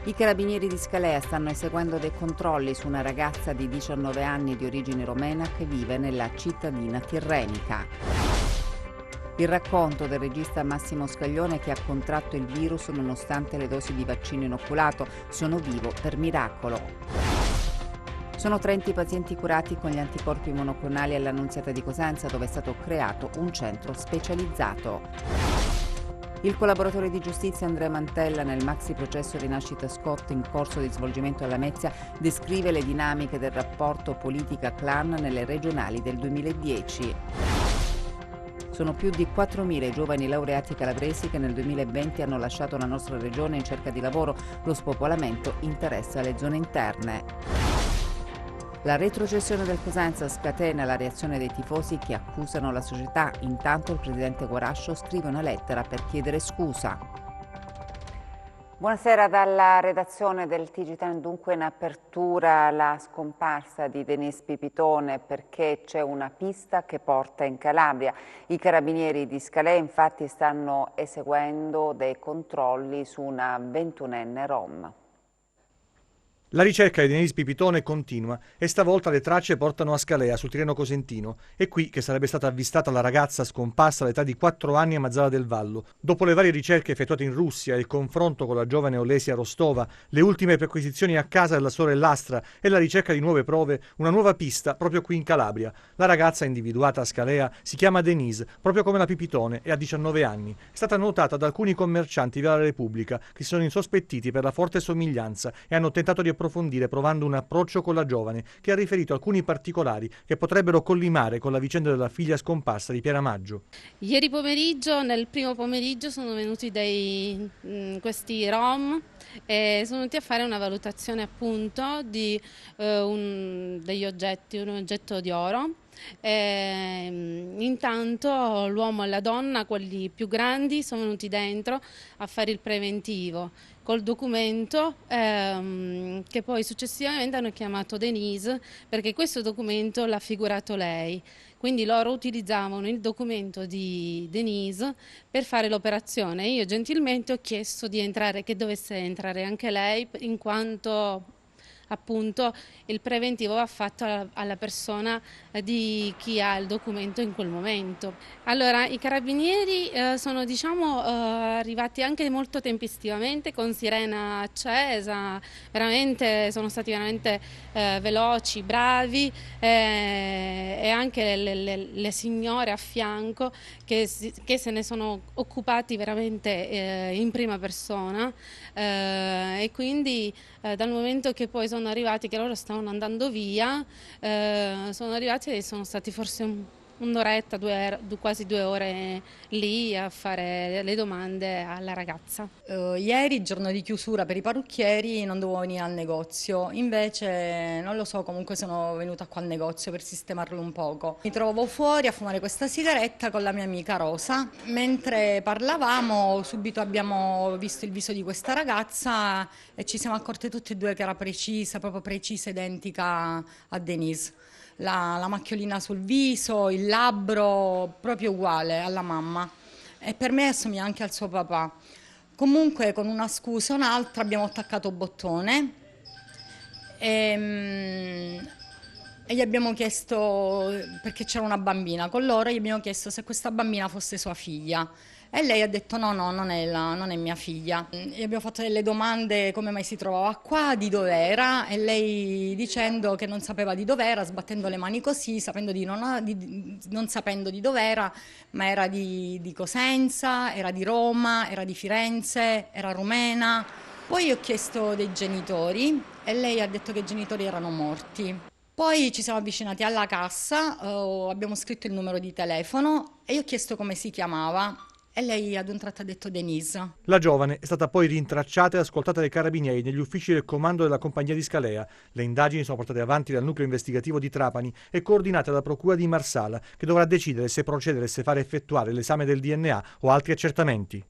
I carabinieri di Scalea stanno eseguendo dei controlli su una ragazza di 19 anni di origine romena che vive nella cittadina tirrenica. Il racconto del regista Massimo Scaglione che ha contratto il virus nonostante le dosi di vaccino inoculato. Sono vivo per miracolo. Sono 30 i pazienti curati con gli anticorpi monoclonali all'Annunziata di Cosenza, dove è stato creato un centro specializzato. Il collaboratore di giustizia Andrea Mantella nel maxi processo Rinascita Scott in corso di svolgimento a Lamezia descrive le dinamiche del rapporto politica-clan nelle regionali del 2010. Sono più di 4.000 i giovani laureati calabresi che nel 2020 hanno lasciato la nostra regione in cerca di lavoro. Lo spopolamento interessa le zone interne. La retrocessione del Cosenza scatena la reazione dei tifosi che accusano la società. Intanto il presidente Guarascio scrive una lettera per chiedere scusa. Buonasera dalla redazione del TG Time. Dunque in apertura la scomparsa di Denise Pipitone perché c'è una pista che porta in Calabria. I carabinieri di Scalea infatti stanno eseguendo dei controlli su una 21enne rom. La ricerca di Denise Pipitone continua e stavolta le tracce portano a Scalea, sul Tirreno Cosentino. È qui che sarebbe stata avvistata la ragazza scomparsa all'età di 4 anni a Mazara del Vallo. Dopo le varie ricerche effettuate in Russia e il confronto con la giovane Olesia Rostova, le ultime perquisizioni a casa della sorellastra e la ricerca di nuove prove, una nuova pista proprio qui in Calabria. La ragazza individuata a Scalea si chiama Denise, proprio come la Pipitone, e ha 19 anni. È stata notata da alcuni commercianti via la Repubblica che si sono insospettiti per la forte somiglianza e hanno tentato di approfondire provando un approccio con la giovane che ha riferito alcuni particolari che potrebbero collimare con la vicenda della figlia scomparsa di Piera Maggio. Ieri pomeriggio, nel primo pomeriggio, sono venuti questi rom e sono venuti a fare una valutazione appunto di degli oggetti, un oggetto di oro. Intanto l'uomo e la donna, quelli più grandi, sono venuti dentro a fare il preventivo col documento che poi successivamente hanno chiamato Denise perché questo documento l'ha figurato lei. Quindi loro utilizzavano il documento di Denise per fare l'operazione. Io gentilmente ho chiesto di entrare, che dovesse entrare anche lei, in quanto appunto il preventivo va fatto alla persona di chi ha il documento in quel momento. Allora i carabinieri sono arrivati anche molto tempestivamente con sirena accesa, sono stati veramente veloci, bravi e anche le signore a fianco che se ne sono occupati veramente in prima persona e quindi dal momento che poi sono arrivati, che loro stavano andando via, sono arrivati e sono stati forse un'oretta, quasi 2 ore lì a fare le domande alla ragazza. Ieri, giorno di chiusura per i parrucchieri, non dovevo venire al negozio, invece non lo so, comunque sono venuta qua al negozio per sistemarlo un poco. Mi trovavo fuori a fumare questa sigaretta con la mia amica Rosa. Mentre parlavamo, subito abbiamo visto il viso di questa ragazza e ci siamo accorte tutte e due che era precisa, proprio precisa, identica a Denise. La macchiolina sul viso, il labbro, proprio uguale alla mamma. E per me assomiglia anche al suo papà. Comunque con una scusa o un'altra abbiamo attaccato bottone e gli abbiamo chiesto, perché c'era una bambina con loro, gli abbiamo chiesto se questa bambina fosse sua figlia. E lei ha detto no, non è mia figlia. Gli abbiamo fatto delle domande, come mai si trovava qua, di dov'era, e lei dicendo che non sapeva di dov'era, sbattendo le mani così, non sapendo di dov'era, ma era di Cosenza, era di Roma, era di Firenze, era rumena. Poi ho chiesto dei genitori e lei ha detto che i genitori erano morti. Poi ci siamo avvicinati alla cassa, abbiamo scritto il numero di telefono e io ho chiesto come si chiamava. E lei ad un tratto ha detto Denise. La giovane è stata poi rintracciata e ascoltata dai carabinieri negli uffici del comando della compagnia di Scalea. Le indagini sono portate avanti dal nucleo investigativo di Trapani e coordinate dalla procura di Marsala, che dovrà decidere se procedere e se fare effettuare l'esame del DNA o altri accertamenti.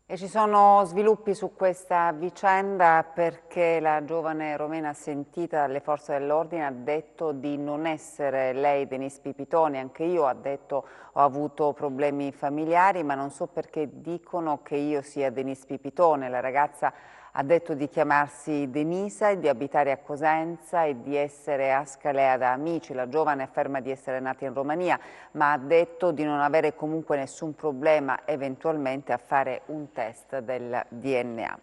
E ci sono sviluppi su questa vicenda perché la giovane romena sentita dalle forze dell'ordine ha detto di non essere lei Denise Pipitone, anche io ha detto ho avuto problemi familiari ma non so perché dicono che io sia Denise Pipitone. La ragazza Ha detto di chiamarsi Denisa e di abitare a Cosenza e di essere a Scalea da amici. La giovane afferma di essere nata in Romania, ma ha detto di non avere comunque nessun problema eventualmente a fare un test del DNA.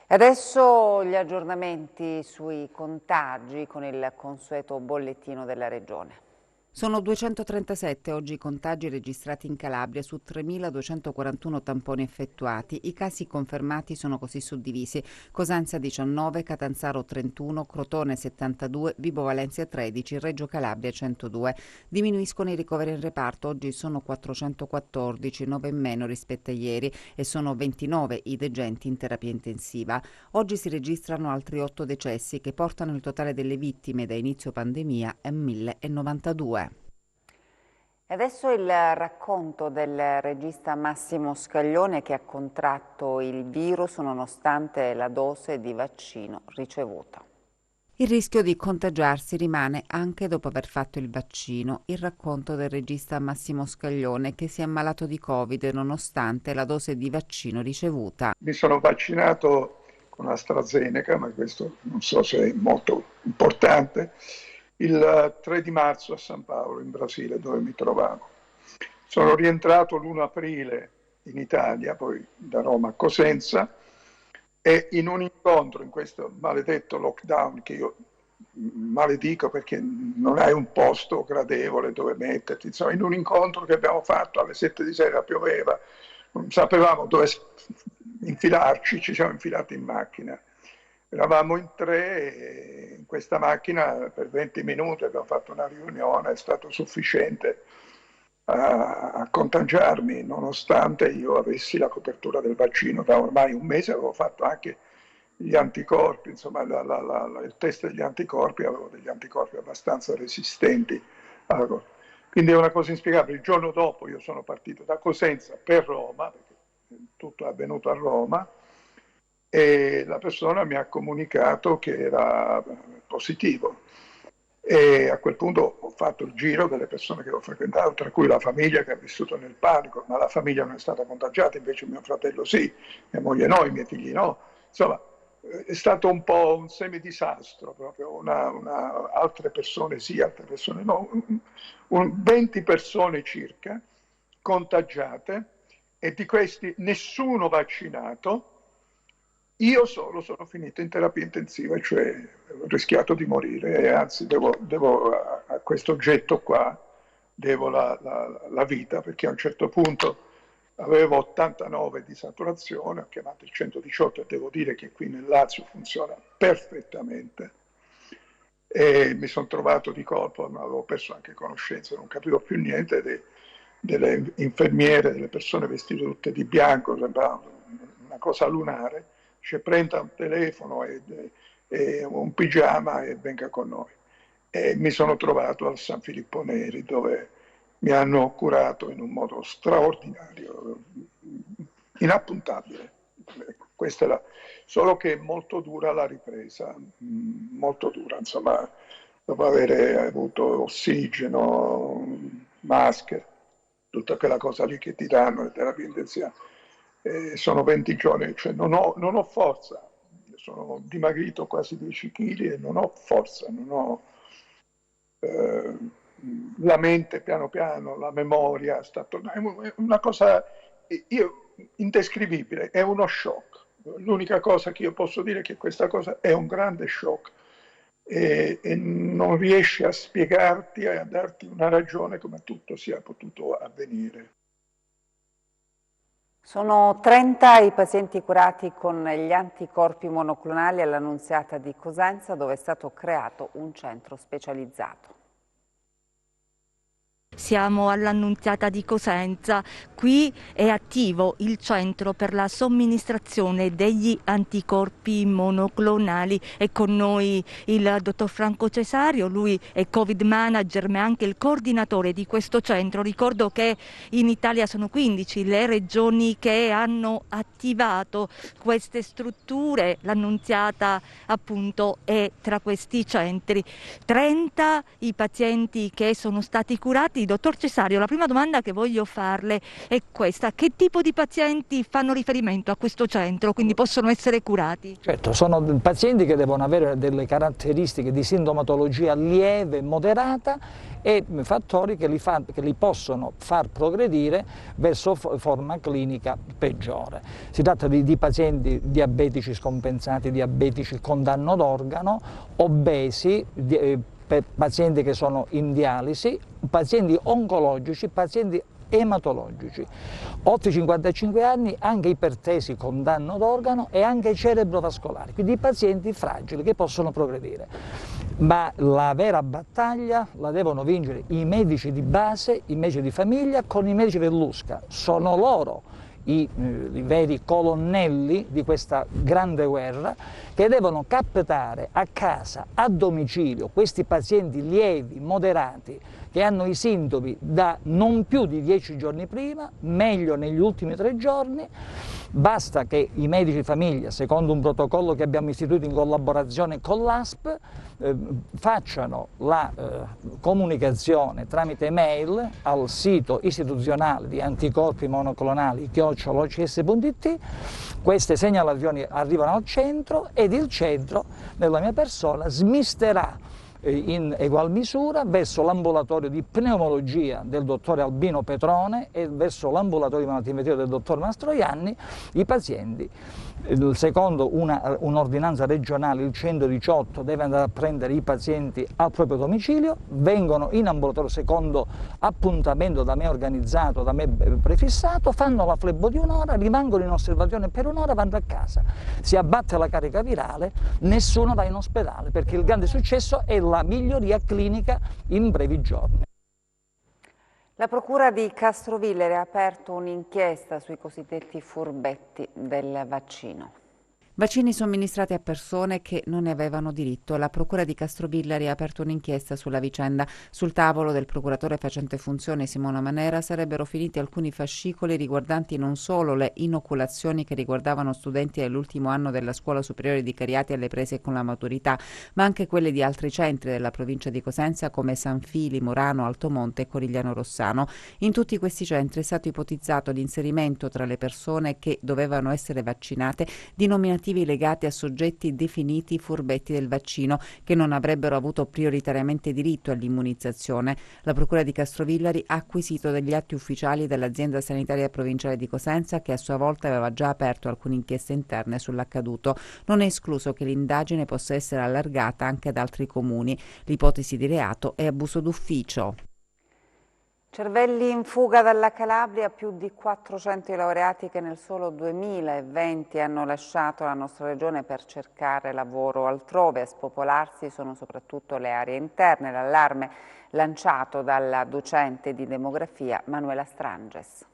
Adesso gli aggiornamenti sui contagi con il consueto bollettino della Regione. Sono 237 oggi i contagi registrati in Calabria su 3.241 tamponi effettuati. I casi confermati sono così suddivisi: Cosenza 19, Catanzaro 31, Crotone 72, Vibo Valentia 13, Reggio Calabria 102. Diminuiscono i ricoveri in reparto, oggi sono 414, 9 in meno rispetto a ieri, e sono 29 i degenti in terapia intensiva. Oggi si registrano altri 8 decessi che portano il totale delle vittime da inizio pandemia a 1.092. E adesso il racconto del regista Massimo Scaglione, che ha contratto il virus nonostante la dose di vaccino ricevuta. Il rischio di contagiarsi rimane anche dopo aver fatto il vaccino. Il racconto del regista Massimo Scaglione, che si è ammalato di Covid nonostante la dose di vaccino ricevuta. Mi sono vaccinato con AstraZeneca, ma questo non so se è molto importante, il 3 di marzo a San Paolo, in Brasile, dove mi trovavo. Sono rientrato l'1 aprile in Italia, poi da Roma a Cosenza, e in un incontro, in questo maledetto lockdown, che io maledico perché non hai un posto gradevole dove metterti, insomma, in un incontro che abbiamo fatto alle 7 di sera, pioveva, non sapevamo dove infilarci, ci siamo infilati in macchina. Eravamo in 3 e in questa macchina per 20 minuti abbiamo fatto una riunione, è stato sufficiente a contagiarmi, nonostante io avessi la copertura del vaccino. Da ormai un mese avevo fatto anche gli anticorpi, insomma il test degli anticorpi, avevo degli anticorpi abbastanza resistenti. Quindi è una cosa inspiegabile. Il giorno dopo io sono partito da Cosenza per Roma, perché tutto è avvenuto a Roma, e la persona mi ha comunicato che era positivo, e a quel punto ho fatto il giro delle persone che ho frequentato, tra cui la famiglia, che ha vissuto nel panico, ma la famiglia non è stata contagiata, invece mio fratello sì, mia moglie no, i miei figli no. Insomma, è stato un po' un semidisastro, proprio altre persone sì, altre persone no, 20 persone circa contagiate, e di questi nessuno vaccinato. Io solo sono finito in terapia intensiva, cioè ho rischiato di morire, e anzi devo a questo oggetto qua devo la vita, perché a un certo punto avevo 89 di saturazione, ho chiamato il 118 e devo dire che qui nel Lazio funziona perfettamente, e mi sono trovato di colpo, ma avevo perso anche conoscenza, non capivo più niente, delle infermiere, delle persone vestite tutte di bianco, sembrava una cosa lunare. Ci prenda un telefono e un pigiama e venga con noi. E mi sono trovato al San Filippo Neri, dove mi hanno curato in un modo straordinario, inappuntabile. Questa è solo che è molto dura la ripresa, molto dura, insomma, dopo aver avuto ossigeno, maschere, tutta quella cosa lì che ti danno, le terapie intensive. Sono 20 giorni, cioè non ho forza, sono dimagrito quasi 10 kg e non ho forza, non ho la mente piano piano, la memoria sta tornando, è una cosa indescrivibile, è uno shock. L'unica cosa che io posso dire è che questa cosa è un grande shock, e non riesci a spiegarti e a darti una ragione come tutto sia potuto avvenire. Sono 30 i pazienti curati con gli anticorpi monoclonali all'Annunziata di Cosenza, dove è stato creato un centro specializzato. Siamo all'Annunziata di Cosenza, qui è attivo il centro per la somministrazione degli anticorpi monoclonali. È con noi il dottor Franco Cesario, lui è Covid manager ma è anche il coordinatore di questo centro. Ricordo che in Italia sono 15 le regioni che hanno attivato queste strutture, l'Annunziata appunto è tra questi centri. 30 i pazienti che sono stati curati, dottor Cesario, la prima domanda che voglio farle è questa: che tipo di pazienti fanno riferimento a questo centro, quindi possono essere curati? Certo, sono pazienti che devono avere delle caratteristiche di sintomatologia lieve, moderata e fattori che li possono far progredire verso forma clinica peggiore. Si tratta di pazienti diabetici scompensati, diabetici con danno d'organo, obesi, pazienti che sono in dialisi, pazienti oncologici, pazienti ematologici. Oltre i 55 anni anche ipertesi con danno d'organo e anche cerebrovascolari, quindi pazienti fragili che possono progredire. Ma la vera battaglia la devono vincere i medici di base, i medici di famiglia con i medici dell'USCA. Sono loro i veri colonnelli di questa grande guerra, che devono captare a casa, a domicilio, questi pazienti lievi, moderati, che hanno i sintomi da non più di 10 giorni prima, meglio negli ultimi 3 giorni. Basta che i medici di famiglia, secondo un protocollo che abbiamo istituito in collaborazione con l'ASP, facciano la comunicazione tramite mail al sito istituzionale di anticorpi monoclonali @ocs.it. Queste segnalazioni arrivano al centro ed il centro, nella mia persona, smisterà in egual misura verso l'ambulatorio di pneumologia del dottore Albino Petrone e verso l'ambulatorio di malattie infettive del dottor Mastroianni i pazienti. Secondo un'ordinanza regionale, il 118 deve andare a prendere i pazienti al proprio domicilio, vengono in ambulatorio secondo appuntamento da me organizzato, da me prefissato, fanno la flebo di un'ora, rimangono in osservazione per un'ora, vanno a casa. Si abbatte la carica virale, nessuno va in ospedale, perché il grande successo è la miglioria clinica in brevi giorni. La Procura di Castrovillere ha aperto un'inchiesta sui cosiddetti furbetti del vaccino. Vaccini somministrati a persone che non ne avevano diritto. La Procura di Castrovillari ha aperto un'inchiesta sulla vicenda. Sul tavolo del procuratore facente funzione Simona Manera sarebbero finiti alcuni fascicoli riguardanti non solo le inoculazioni che riguardavano studenti dell'ultimo anno della scuola superiore di Cariati alle prese con la maturità, ma anche quelle di altri centri della provincia di Cosenza come San Fili, Morano, Altomonte e Corigliano Rossano. In tutti questi centri è stato ipotizzato l'inserimento tra le persone che dovevano essere vaccinate di nominativi legati a soggetti definiti furbetti del vaccino, che non avrebbero avuto prioritariamente diritto all'immunizzazione. La Procura di Castrovillari ha acquisito degli atti ufficiali dell'azienda sanitaria provinciale di Cosenza, che a sua volta aveva già aperto alcune inchieste interne sull'accaduto. Non è escluso che l'indagine possa essere allargata anche ad altri comuni. L'ipotesi di reato è abuso d'ufficio. Cervelli in fuga dalla Calabria, più di 400 laureati che nel solo 2020 hanno lasciato la nostra regione per cercare lavoro altrove. A spopolarsi sono soprattutto le aree interne, l'allarme lanciato dalla docente di demografia Manuela Stranges.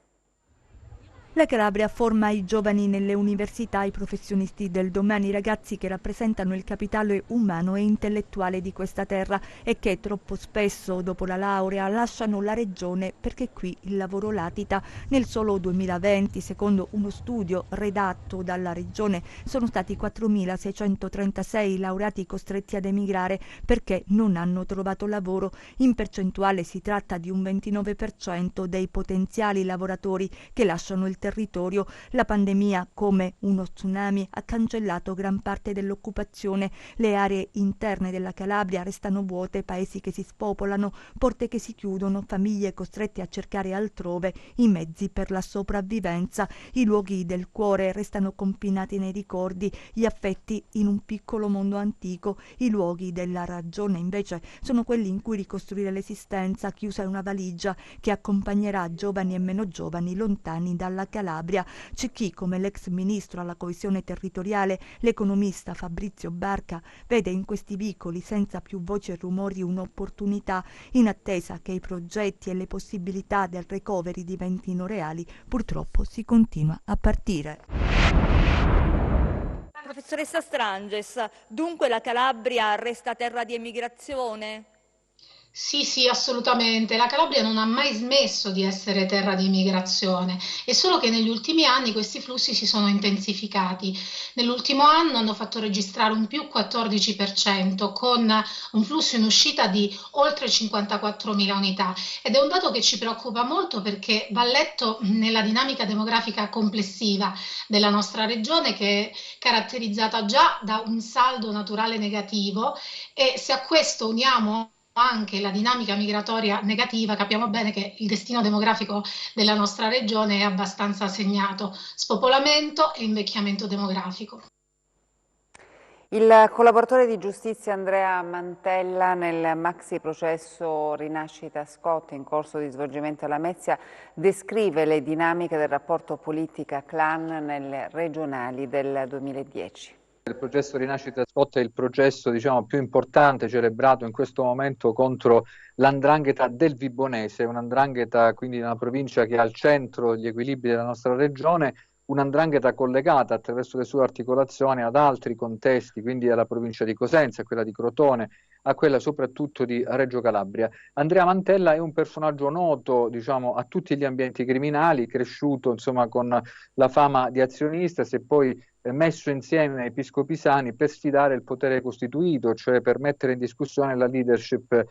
La Calabria forma i giovani nelle università, i professionisti del domani, i ragazzi che rappresentano il capitale umano e intellettuale di questa terra e che troppo spesso dopo la laurea lasciano la regione perché qui il lavoro latita. Nel solo 2020, secondo uno studio redatto dalla regione, sono stati 4.636 laureati costretti ad emigrare perché non hanno trovato lavoro. In percentuale si tratta di un 29% dei potenziali lavoratori che lasciano il territorio. La pandemia, come uno tsunami, ha cancellato gran parte dell'occupazione. Le aree interne della Calabria restano vuote, paesi che si spopolano, porte che si chiudono, famiglie costrette a cercare altrove i mezzi per la sopravvivenza. I luoghi del cuore restano confinati nei ricordi, gli affetti in un piccolo mondo antico. I luoghi della ragione invece sono quelli in cui ricostruire l'esistenza, chiusa in una valigia che accompagnerà giovani e meno giovani lontani dalla Calabria. C'è chi, come l'ex ministro alla coesione territoriale, l'economista Fabrizio Barca, vede in questi vicoli senza più voci e rumori un'opportunità. In attesa che i progetti e le possibilità del recovery diventino reali, purtroppo si continua a partire. Professoressa Stranges, dunque la Calabria resta terra di emigrazione? Sì, assolutamente. La Calabria non ha mai smesso di essere terra di immigrazione, è solo che negli ultimi anni questi flussi si sono intensificati. Nell'ultimo anno hanno fatto registrare un più 14%, con un flusso in uscita di oltre 54.000 unità. Ed è un dato che ci preoccupa molto perché va letto nella dinamica demografica complessiva della nostra regione, che è caratterizzata già da un saldo naturale negativo, e se a questo uniamo anche la dinamica migratoria negativa, capiamo bene che il destino demografico della nostra regione è abbastanza segnato: spopolamento e invecchiamento demografico. Il collaboratore di giustizia Andrea Mantella nel maxi processo Rinascita Scott in corso di svolgimento a Lamezia descrive le dinamiche del rapporto politica-clan nelle regionali del 2010. Il processo Rinascita Scott è il processo, diciamo, più importante celebrato in questo momento contro l''ndrangheta del Vibonese, un'ndrangheta quindi una provincia che è al centro degli equilibri della nostra regione, un'ndrangheta collegata attraverso le sue articolazioni ad altri contesti, quindi alla provincia di Cosenza, a quella di Crotone, a quella soprattutto di Reggio Calabria. Andrea Mantella è un personaggio noto, diciamo, a tutti gli ambienti criminali, cresciuto insomma con la fama di azionista, se poi messo insieme ai piscopisani per sfidare il potere costituito, cioè per mettere in discussione la leadership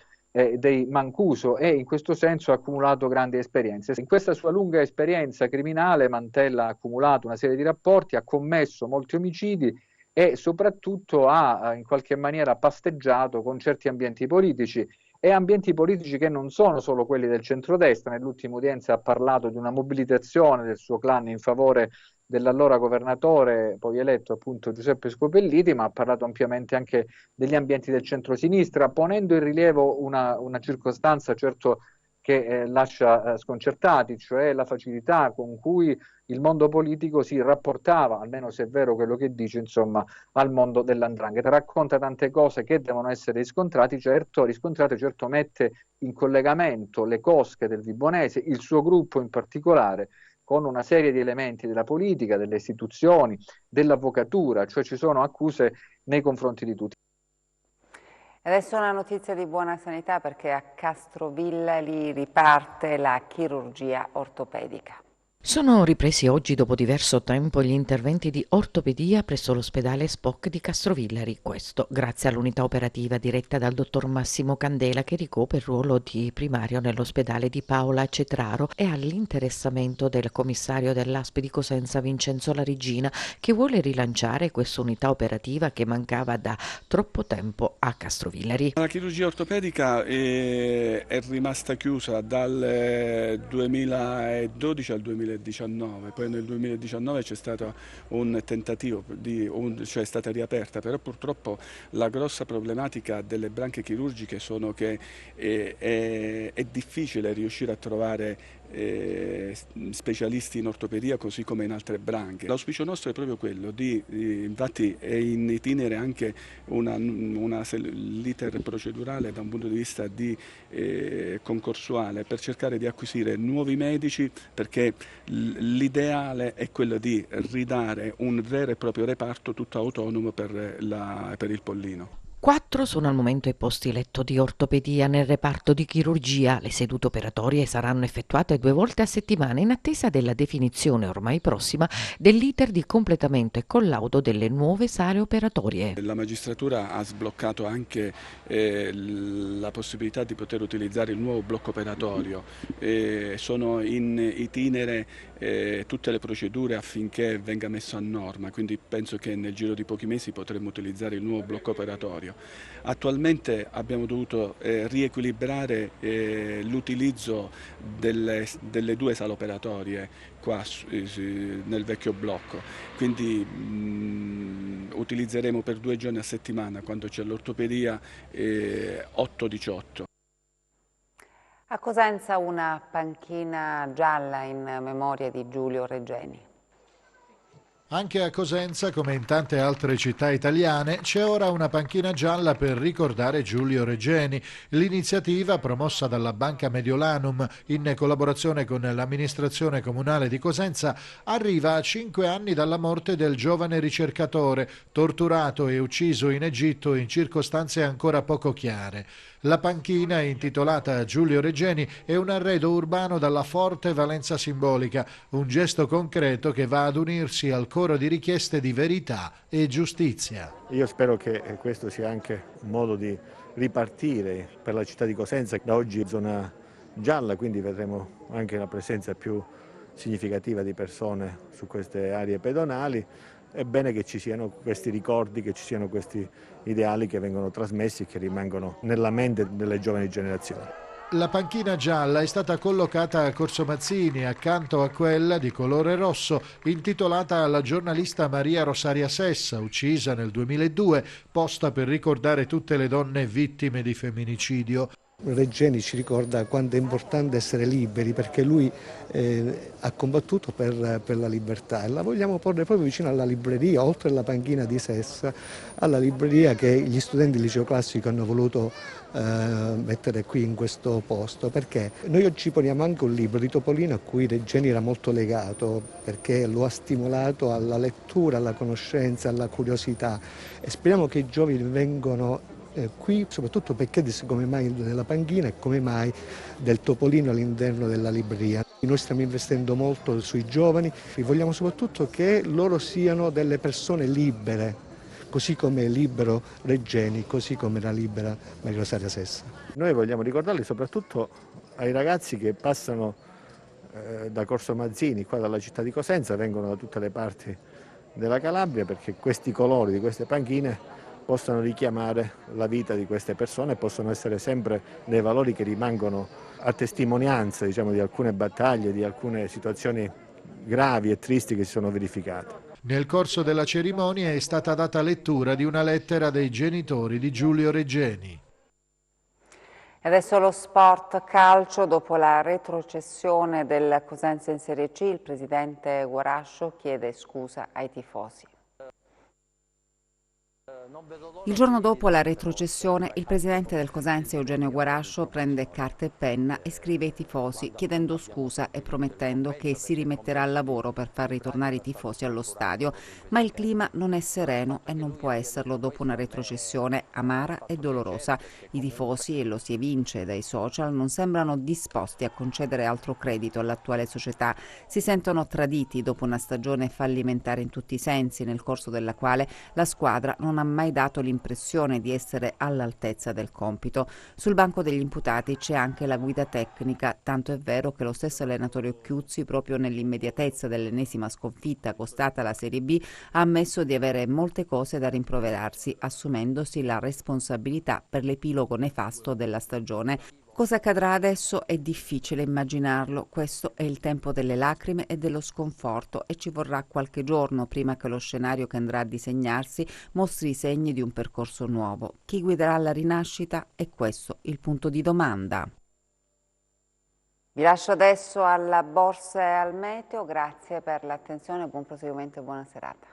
dei Mancuso, e in questo senso ha accumulato grandi esperienze. In questa sua lunga esperienza criminale Mantella ha accumulato una serie di rapporti, ha commesso molti omicidi e soprattutto ha in qualche maniera pasteggiato con certi ambienti politici, e ambienti politici che non sono solo quelli del centrodestra. Nell'ultima udienza ha parlato di una mobilitazione del suo clan in favore dell'allora governatore, poi eletto appunto Giuseppe Scopelliti, ma ha parlato ampiamente anche degli ambienti del centrosinistra, ponendo in rilievo una circostanza certo che lascia sconcertati, cioè la facilità con cui il mondo politico si rapportava, almeno se è vero quello che dice, insomma, al mondo dell''ndrangheta. Racconta tante cose che devono essere riscontrate, certo mette in collegamento le cosche del Vibonese, il suo gruppo in particolare, con una serie di elementi della politica, delle istituzioni, dell'avvocatura, cioè ci sono accuse nei confronti di tutti. Adesso una notizia di buona sanità, perché a Castrovillari riparte la chirurgia ortopedica. Sono ripresi oggi dopo diverso tempo gli interventi di ortopedia presso l'ospedale Spock di Castrovillari, questo grazie all'unità operativa diretta dal dottor Massimo Candela, che ricopre il ruolo di primario nell'ospedale di Paola Cetraro, e all'interessamento del commissario dell'ASP di Cosenza Vincenzo Larigina, che vuole rilanciare questa unità operativa che mancava da troppo tempo a Castrovillari. La chirurgia ortopedica è rimasta chiusa dal 2012 al 2019, poi nel 2019 c'è stato un tentativo, cioè è stata riaperta, però purtroppo la grossa problematica delle branche chirurgiche sono che è difficile riuscire a trovare specialisti in ortopedia così come in altre branche. L'auspicio nostro è proprio quello infatti è in itinere anche l'iter procedurale da un punto di vista concorsuale, per cercare di acquisire nuovi medici, perché l'ideale è quello di ridare un vero e proprio reparto tutto autonomo per il Pollino. 4 sono al momento i posti letto di ortopedia nel reparto di chirurgia. Le sedute operatorie saranno effettuate 2 volte a settimana in attesa della definizione ormai prossima dell'iter di completamento e collaudo delle nuove sale operatorie. La magistratura ha sbloccato anche la possibilità di poter utilizzare il nuovo blocco operatorio. Sono in itinere tutte le procedure affinché venga messo a norma, quindi penso che nel giro di pochi mesi potremo utilizzare il nuovo blocco operatorio. Attualmente abbiamo dovuto riequilibrare l'utilizzo delle 2 sale operatorie qua nel vecchio blocco, quindi utilizzeremo per 2 giorni a settimana, quando c'è l'ortopedia, 8-18. A Cosenza una panchina gialla in memoria di Giulio Regeni. Anche a Cosenza, come in tante altre città italiane, c'è ora una panchina gialla per ricordare Giulio Regeni. L'iniziativa, promossa dalla Banca Mediolanum in collaborazione con l'amministrazione comunale di Cosenza, arriva a 5 anni dalla morte del giovane ricercatore, torturato e ucciso in Egitto in circostanze ancora poco chiare. La panchina, intitolata a Giulio Regeni, è un arredo urbano dalla forte valenza simbolica, un gesto concreto che va ad unirsi al coro di richieste di verità e giustizia. Io spero che questo sia anche un modo di ripartire per la città di Cosenza, da oggi zona gialla, quindi vedremo anche la presenza più significativa di persone su queste aree pedonali. È bene che ci siano questi ricordi, che ci siano questi ideali che vengono trasmessi e che rimangono nella mente delle giovani generazioni. La panchina gialla è stata collocata a Corso Mazzini, accanto a quella di colore rosso, intitolata alla giornalista Maria Rosaria Sessa, uccisa nel 2002, posta per ricordare tutte le donne vittime di femminicidio. Regeni ci ricorda quanto è importante essere liberi, perché lui ha combattuto per la libertà, e la vogliamo porre proprio vicino alla libreria, oltre alla panchina di Sessa, alla libreria che gli studenti del liceo classico hanno voluto mettere qui in questo posto, perché noi oggi poniamo anche un libro di Topolino a cui Regeni era molto legato, perché lo ha stimolato alla lettura, alla conoscenza, alla curiosità, e speriamo che i giovani vengano qui, soprattutto perché come mai nella panchina e come mai del Topolino all'interno della libreria. Noi stiamo investendo molto sui giovani e vogliamo soprattutto che loro siano delle persone libere, così come è libero Regeni, così come era libera Maria Rosaria Sessa. Noi vogliamo ricordarli soprattutto ai ragazzi che passano da Corso Mazzini, qua dalla città di Cosenza, vengono da tutte le parti della Calabria, perché questi colori di queste panchine possano richiamare la vita di queste persone e possono essere sempre dei valori che rimangono a testimonianza, diciamo, di alcune battaglie, di alcune situazioni gravi e tristi che si sono verificate. Nel corso della cerimonia è stata data lettura di una lettera dei genitori di Giulio Regeni. E adesso lo sport calcio. Dopo la retrocessione del Cosenza in Serie C, il presidente Guarascio chiede scusa ai tifosi. Il giorno dopo la retrocessione, il presidente del Cosenza, Eugenio Guarascio, prende carta e penna e scrive ai tifosi chiedendo scusa e promettendo che si rimetterà al lavoro per far ritornare i tifosi allo stadio. Ma il clima non è sereno e non può esserlo dopo una retrocessione amara e dolorosa. I tifosi, e lo si evince dai social, non sembrano disposti a concedere altro credito all'attuale società. Si sentono traditi dopo una stagione fallimentare in tutti i sensi, nel corso della quale la squadra non ha mai dato l'impressione di essere all'altezza del compito. Sul banco degli imputati c'è anche la guida tecnica, tanto è vero che lo stesso allenatore Occhiuzzi, proprio nell'immediatezza dell'ennesima sconfitta costata alla Serie B, ha ammesso di avere molte cose da rimproverarsi, assumendosi la responsabilità per l'epilogo nefasto della stagione. Cosa accadrà adesso è difficile immaginarlo. Questo è il tempo delle lacrime e dello sconforto, e ci vorrà qualche giorno prima che lo scenario che andrà a disegnarsi mostri i segni di un percorso nuovo. Chi guiderà la rinascita? È questo il punto di domanda. Vi lascio adesso alla borsa e al meteo. Grazie per l'attenzione, buon proseguimento e buona serata.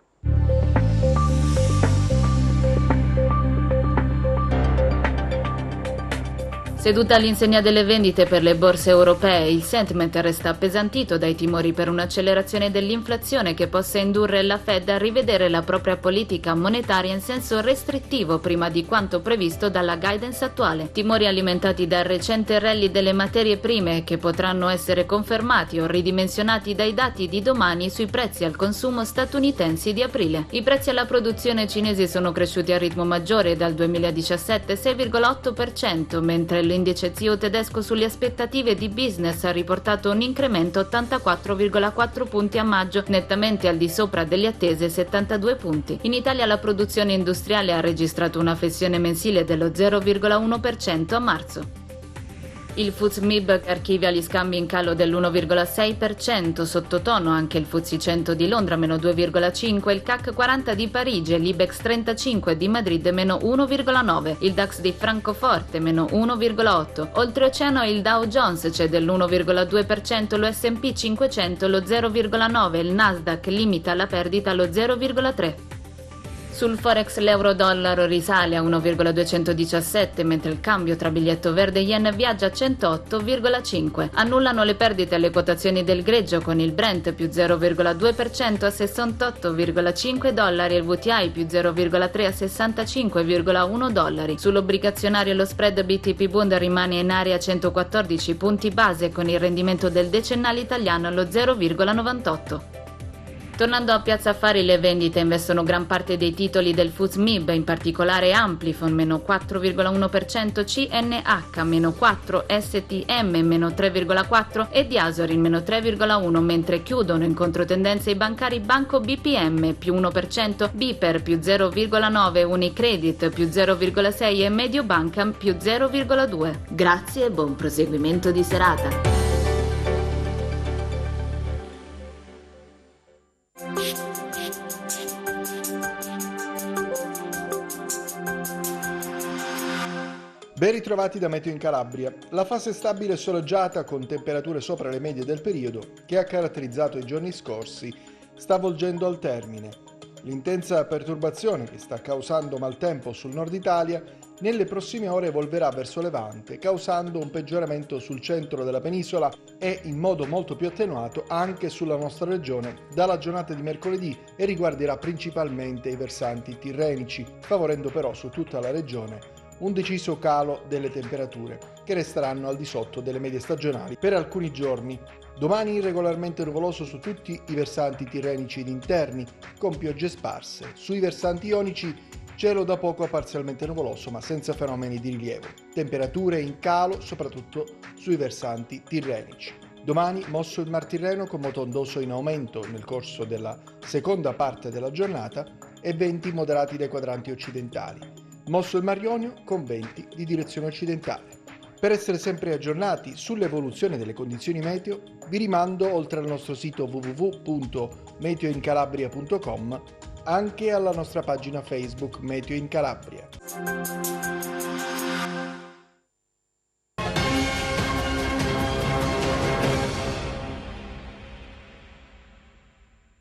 Seduta all'insegna delle vendite per le borse europee, il sentiment resta appesantito dai timori per un'accelerazione dell'inflazione che possa indurre la Fed a rivedere la propria politica monetaria in senso restrittivo prima di quanto previsto dalla guidance attuale. Timori alimentati dal recente rally delle materie prime che potranno essere confermati o ridimensionati dai dati di domani sui prezzi al consumo statunitensi di aprile. I prezzi alla produzione cinesi sono cresciuti a ritmo maggiore dal 2017 6,8%, mentre l'indice ZIO tedesco sulle aspettative di business ha riportato un incremento 84,4 punti a maggio, nettamente al di sopra delle attese 72 punti. In Italia la produzione industriale ha registrato una flessione mensile dello 0,1% a marzo. Il FTSE MIB archivia gli scambi in calo dell'1,6%, sottotono anche il FTSE 100 di Londra meno 2,5%, il CAC 40 di Parigi e l'Ibex 35 di Madrid meno 1,9%, il DAX di Francoforte meno 1,8%, oltreoceano il Dow Jones cede l'1,2%, lo S&P 500 lo 0,9%, il Nasdaq limita la perdita allo 0,3%. Sul Forex l'euro-dollaro risale a 1,217, mentre il cambio tra biglietto verde e yen viaggia a 108,5. Annullano le perdite alle quotazioni del greggio con il Brent più 0,2% a 68,5 dollari e il WTI più 0,3 a 65,1 dollari. Sull'obbligazionario lo spread BTP Bund rimane in area 114 punti base con il rendimento del decennale italiano allo 0,98. Tornando a Piazza Affari, le vendite investono gran parte dei titoli del FTSE MIB, in particolare Amplifon meno 4,1%, CNH meno 4%, STM meno 3,4% e Diasorin meno 3,1%, mentre chiudono in controtendenza i bancari Banco BPM più 1%, Biper più 0,9%, Unicredit più 0,6% e Mediobanca più 0,2%. Grazie e buon proseguimento di serata. Ben ritrovati da Meteo in Calabria. La fase stabile e soleggiata con temperature sopra le medie del periodo che ha caratterizzato i giorni scorsi sta volgendo al termine. L'intensa perturbazione che sta causando maltempo sul nord Italia nelle prossime ore evolverà verso levante, causando un peggioramento sul centro della penisola e in modo molto più attenuato anche sulla nostra regione dalla giornata di mercoledì e riguarderà principalmente i versanti tirrenici, favorendo però su tutta la regione un deciso calo delle temperature, che resteranno al di sotto delle medie stagionali per alcuni giorni. Domani irregolarmente nuvoloso su tutti i versanti tirrenici ed interni, con piogge sparse. Sui versanti ionici cielo da poco a parzialmente nuvoloso, ma senza fenomeni di rilievo. Temperature in calo, soprattutto sui versanti tirrenici. Domani mosso il Mar Tirreno con moto ondoso in aumento nel corso della seconda parte della giornata e venti moderati dai quadranti occidentali. Mosso il Mar Ionio con venti di direzione occidentale. Per essere sempre aggiornati sull'evoluzione delle condizioni meteo, vi rimando oltre al nostro sito www.meteoincalabria.com anche alla nostra pagina Facebook Meteo in Calabria.